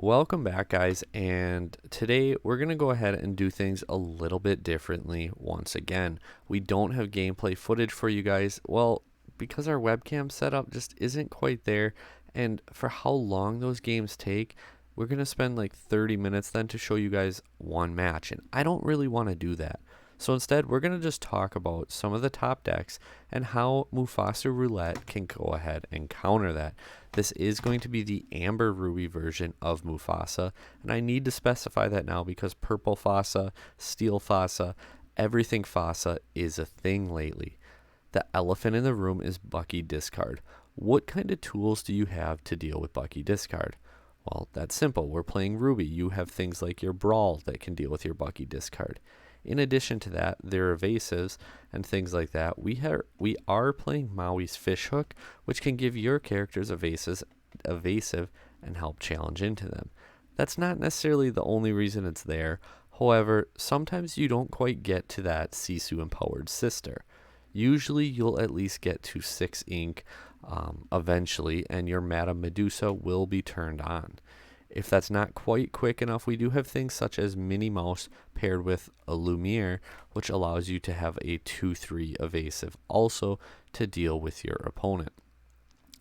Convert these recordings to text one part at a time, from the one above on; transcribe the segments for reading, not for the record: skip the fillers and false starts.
Welcome back, guys, and today we're going to go ahead and do things a little bit differently once again. We don't have gameplay footage for you guys, well, because our webcam setup just isn't quite there, and for how long those games take, we're going to spend like 30 minutes then to show you guys one match, and I don't really want to do that. So instead, we're going to just talk about some of the top decks and how Mufasa Roulette can go ahead and counter that. This is going to be the Amber Ruby version of Mufasa, and I need to specify that now because Purple Fasa, Steel Fasa, everything Fasa is a thing lately. The elephant in the room is Bucky discard. What kind of tools do you have to deal with Bucky discard? Well, that's simple. We're playing Ruby. You have things like your Brawl that can deal with your Bucky discard. In addition to that, there are evasives and things like that. We are playing Maui's Fishhook, which can give your characters evasive and help challenge into them. That's not necessarily the only reason it's there. However, sometimes you don't quite get to that Sisu empowered sister. Usually you'll at least get to 6 ink eventually, and your Madame Medusa will be turned on. If that's not quite quick enough, we do have things such as Minnie Mouse paired with a Lumiere, which allows you to have a 2-3 evasive also to deal with your opponent.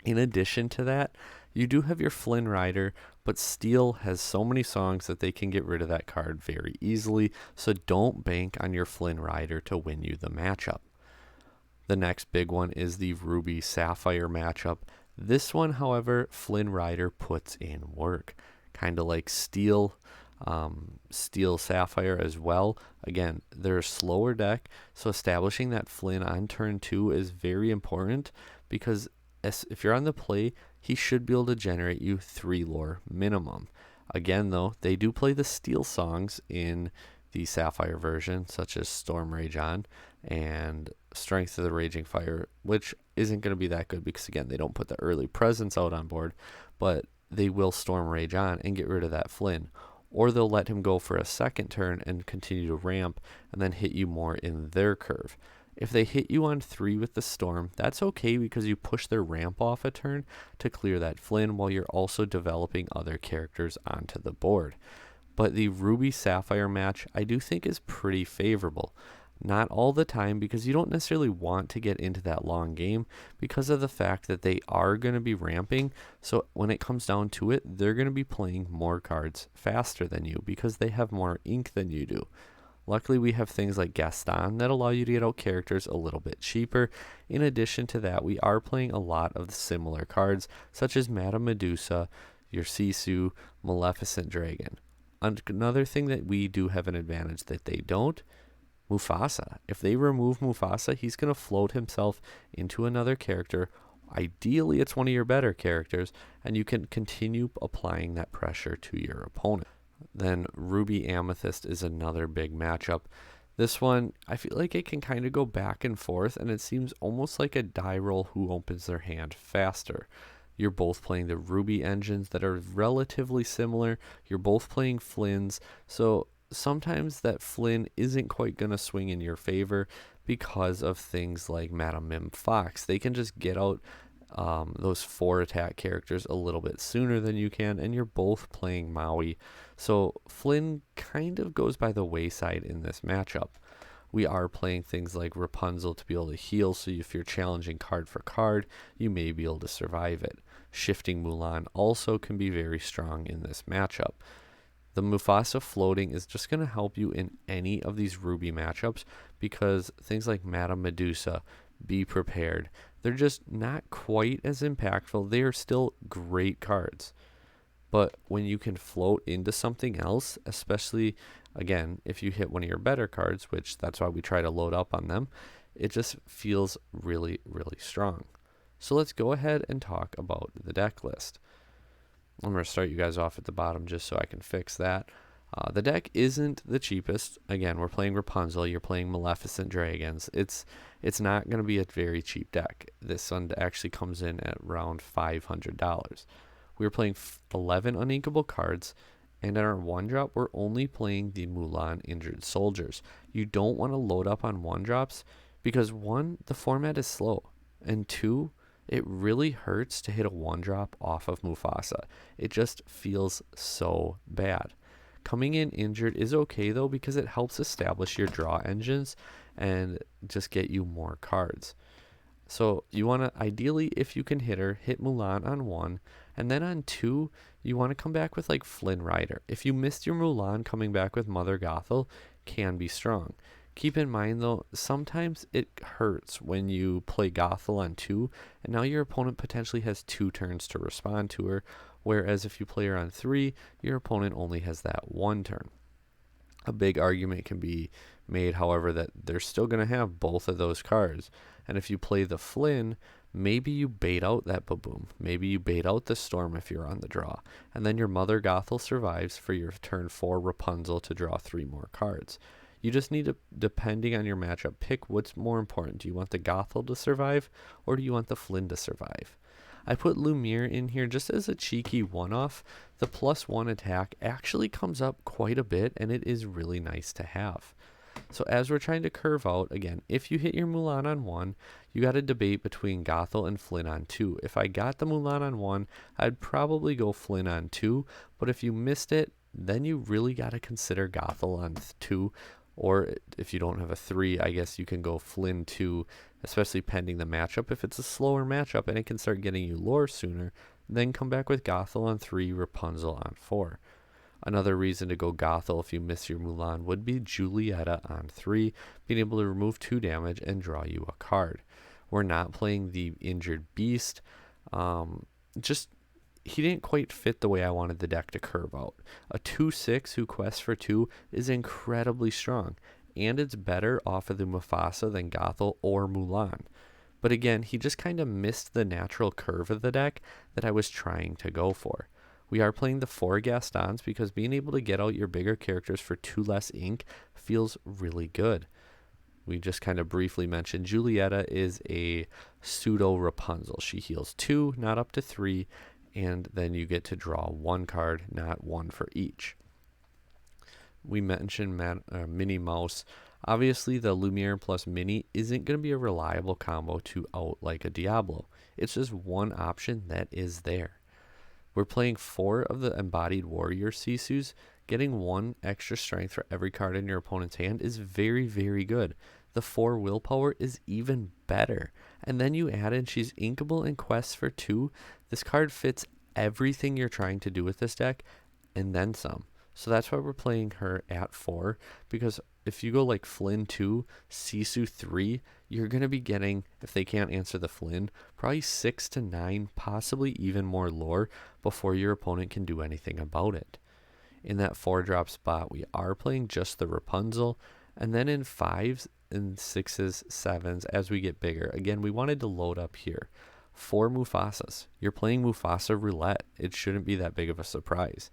In addition to that, you do have your Flynn Rider, but Steel has so many songs that they can get rid of that card very easily, so don't bank on your Flynn Rider to win you the matchup. The next big one is the Ruby Sapphire matchup. This one, however, Flynn Rider puts in work. Kind of like Steel Sapphire as well. Again, they're a slower deck, so establishing that Flynn on turn 2 is very important because if you're on the play, he should be able to generate you 3 lore minimum. Again, though, they do play the Steel songs in the Sapphire version, such as Storm Rage On and Strength of the Raging Fire, which isn't going to be that good because, again, they don't put the early presence out on board, but they will Storm Rage On and get rid of that Flynn. Or they'll let him go for a second turn and continue to ramp and then hit you more in their curve. If they hit you on 3 with the Storm, that's okay because you push their ramp off a turn to clear that Flynn while you're also developing other characters onto the board. But the Ruby Sapphire match I do think is pretty favorable. Not all the time because you don't necessarily want to get into that long game because of the fact that they are going to be ramping. So when it comes down to it, they're going to be playing more cards faster than you because they have more ink than you do. Luckily, we have things like Gaston that allow you to get out characters a little bit cheaper. In addition to that, we are playing a lot of similar cards such as Madame Medusa, your Sisu, Maleficent Dragon. Another thing that we do have an advantage that they don't, Mufasa. If they remove Mufasa, he's going to float himself into another character. Ideally, it's one of your better characters, and you can continue applying that pressure to your opponent. Then Ruby Amethyst is another big matchup. This one, I feel like it can kind of go back and forth, and it seems almost like a die roll who opens their hand faster. You're both playing the Ruby engines that are relatively similar. You're both playing Flynn's, so sometimes that Flynn isn't quite going to swing in your favor because of things like Madame Mim Fox. They can just get out those 4 attack characters a little bit sooner than you can, and you're both playing Maui. So Flynn kind of goes by the wayside in this matchup. We are playing things like Rapunzel to be able to heal, so if you're challenging card for card, you may be able to survive it. Shifting Mulan also can be very strong in this matchup. The Mufasa floating is just going to help you in any of these Ruby matchups because things like Madame Medusa, Be Prepared, they're just not quite as impactful. They are still great cards. But when you can float into something else, especially, again, if you hit one of your better cards, which that's why we try to load up on them, it just feels really, really strong. So let's go ahead and talk about the deck list. I'm going to start you guys off at the bottom just so I can fix that. The deck isn't the cheapest. Again, we're playing Rapunzel. You're playing Maleficent Dragons. It's not going to be a very cheap deck. This one actually comes in at around $500. We're playing 11 uninkable cards, and in our 1-drop, we're only playing the Mulan Injured Soldiers. You don't want to load up on 1-drops because 1, the format is slow, and 2, It really hurts to hit a 1-drop off of Mufasa. It just feels so bad. Coming in injured is okay though, because it helps establish your draw engines and just get you more cards. So you want to, ideally, if you can hit her, hit Mulan on 1, and then on 2, you want to come back with like Flynn Rider. If you missed your Mulan, coming back with Mother Gothel can be strong. Keep in mind though, sometimes it hurts when you play Gothel on 2, and now your opponent potentially has 2 turns to respond to her, whereas if you play her on 3, your opponent only has that 1 turn. A big argument can be made, however, that they're still going to have both of those cards. And if you play the Flynn, maybe you bait out that Baboom. Maybe you bait out the Storm if you're on the draw. And then your Mother Gothel survives for your turn 4 Rapunzel to draw 3 more cards. You just need to, depending on your matchup, pick what's more important. Do you want the Gothel to survive, or do you want the Flynn to survive? I put Lumiere in here just as a cheeky one-off. The +1 attack actually comes up quite a bit, and it is really nice to have. So as we're trying to curve out, again, if you hit your Mulan on 1, you got to debate between Gothel and Flynn on 2. If I got the Mulan on 1, I'd probably go Flynn on 2, but if you missed it, then you really got to consider Gothel on 2, or if you don't have a 3, I guess you can go Flynn 2, especially pending the matchup. If it's a slower matchup and it can start getting you lore sooner, then come back with Gothel on 3, Rapunzel on 4. Another reason to go Gothel if you miss your Mulan would be Julieta on 3, being able to remove 2 damage and draw you a card. We're not playing the injured beast. He didn't quite fit the way I wanted the deck to curve out. A 2/6 who quests for 2 is incredibly strong, and it's better off of the Mufasa than Gothel or Mulan. But again, he just kind of missed the natural curve of the deck that I was trying to go for. We are playing the 4 Gastons because being able to get out your bigger characters for 2 less ink feels really good. We just kind of briefly mentioned Julieta is a pseudo Rapunzel. She heals 2, not up to 3, and then you get to draw 1 card, not 1 for each. We mentioned Minnie Mouse. Obviously, the Lumiere plus Minnie isn't going to be a reliable combo to out like a Diablo. It's just one option that is there. We're playing 4 of the Embodied Warrior Sisus. Getting 1 extra strength for every card in your opponent's hand is very, very good. The 4 willpower is even better. And then you add in she's inkable and quests for 2. This card fits everything you're trying to do with this deck, and then some. So that's why we're playing her at 4, because if you go like Flynn 2, Sisu 3, you're going to be getting, if they can't answer the Flynn, probably 6 to 9, possibly even more lore before your opponent can do anything about it. In that 4-drop spot, we are playing just the Rapunzel, and then in 5s and 6s, 7s, as we get bigger, again, we wanted to load up here. 4 Mufasas. You're playing Mufasa roulette. It shouldn't be that big of a surprise.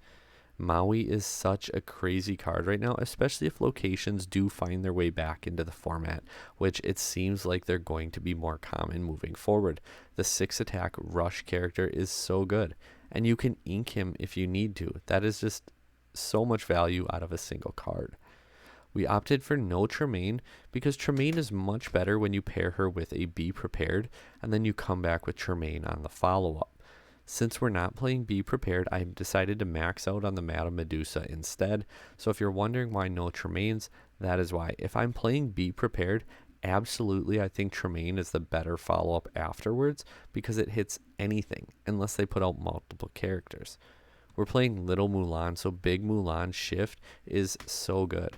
Maui is such a crazy card right now, especially if locations do find their way back into the format, which it seems like they're going to be more common moving forward. The 6 attack rush character is so good, and you can ink him if you need to. That is just so much value out of a single card. We opted for no Tremaine because Tremaine is much better when you pair her with a Be Prepared, and then you come back with Tremaine on the follow-up. Since we're not playing Be Prepared, I've decided to max out on the Madame Medusa instead. So if you're wondering why no Tremaines, that is why. If I'm playing Be Prepared, absolutely I think Tremaine is the better follow-up afterwards because it hits anything unless they put out multiple characters. We're playing Little Mulan, so Big Mulan Shift is so good.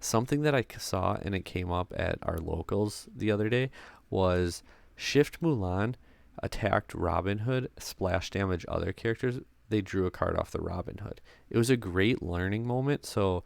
Something that I saw and it came up at our locals the other day was Shift Mulan attacked Robin Hood, splash damage other characters, they drew a card off the Robin Hood. It was a great learning moment, so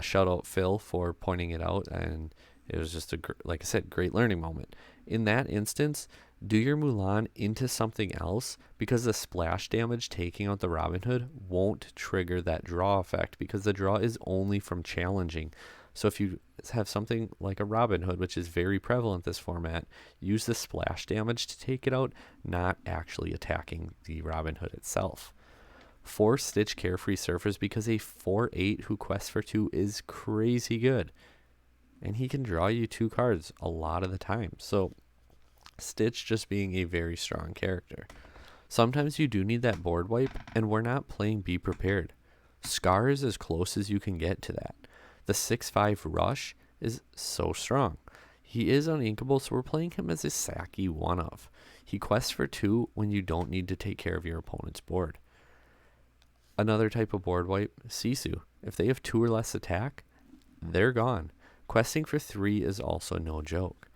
shout out Phil for pointing it out, and it was just like I said, great learning moment. In that instance, do your Mulan into something else because the splash damage taking out the Robin Hood won't trigger that draw effect because the draw is only from challenging. So if you have something like a Robin Hood, which is very prevalent this format, use the splash damage to take it out, not actually attacking the Robin Hood itself. 4 Stitch Carefree Surfers because a 4/8 who quests for 2 is crazy good. And he can draw you 2 cards a lot of the time. So Stitch just being a very strong character. Sometimes you do need that board wipe, and we're not playing Be Prepared. Scar is as close as you can get to that. The 6/5 Rush is so strong. He is uninkable, so we're playing him as a sacky one-of. He quests for 2 when you don't need to take care of your opponent's board. Another type of board wipe, Sisu. If they have 2 or less attack, they're gone. Questing for 3 is also no joke.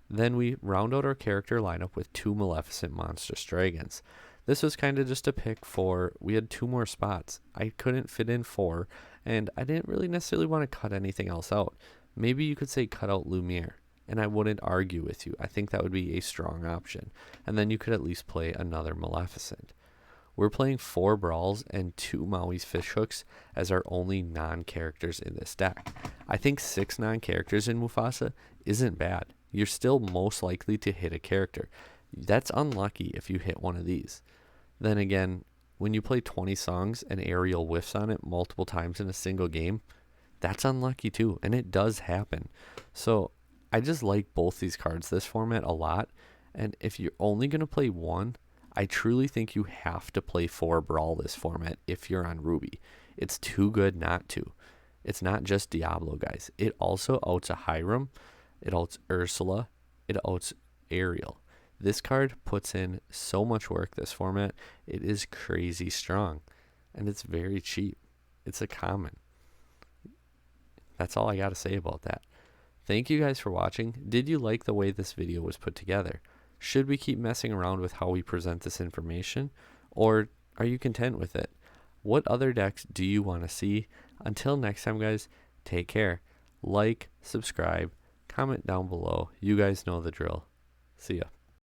Then we round out our character lineup with 2 Maleficent Monstrous Dragons. This was kind of just a pick for, we had 2 more spots. I couldn't fit in 4, and I didn't really necessarily want to cut anything else out. Maybe you could say cut out Lumiere, and I wouldn't argue with you. I think that would be a strong option. And then you could at least play another Maleficent. We're playing 4 Brawls and 2 Maui's Fishhooks as our only non-characters in this deck. I think 6 non-characters in Mufasa isn't bad. You're still most likely to hit a character. That's unlucky if you hit one of these. Then again, when you play 20 songs and Ariel whiffs on it multiple times in a single game, that's unlucky too, and it does happen. So I just like both these cards this format a lot, and if you're only going to play one, I truly think you have to play 4 Brawl this format if you're on Ruby. It's too good not to. It's not just Diablo, guys. It also outs a Hiram, it outs Ursula, it outs Ariel. This card puts in so much work this format. It is crazy strong, and it's very cheap. It's a common. That's all I got to say about that. Thank you guys for watching. Did you like the way this video was put together? Should we keep messing around with how we present this information, or are you content with it? What other decks do you want to see? Until next time, guys, take care. Like, subscribe, comment down below. You guys know the drill. See ya.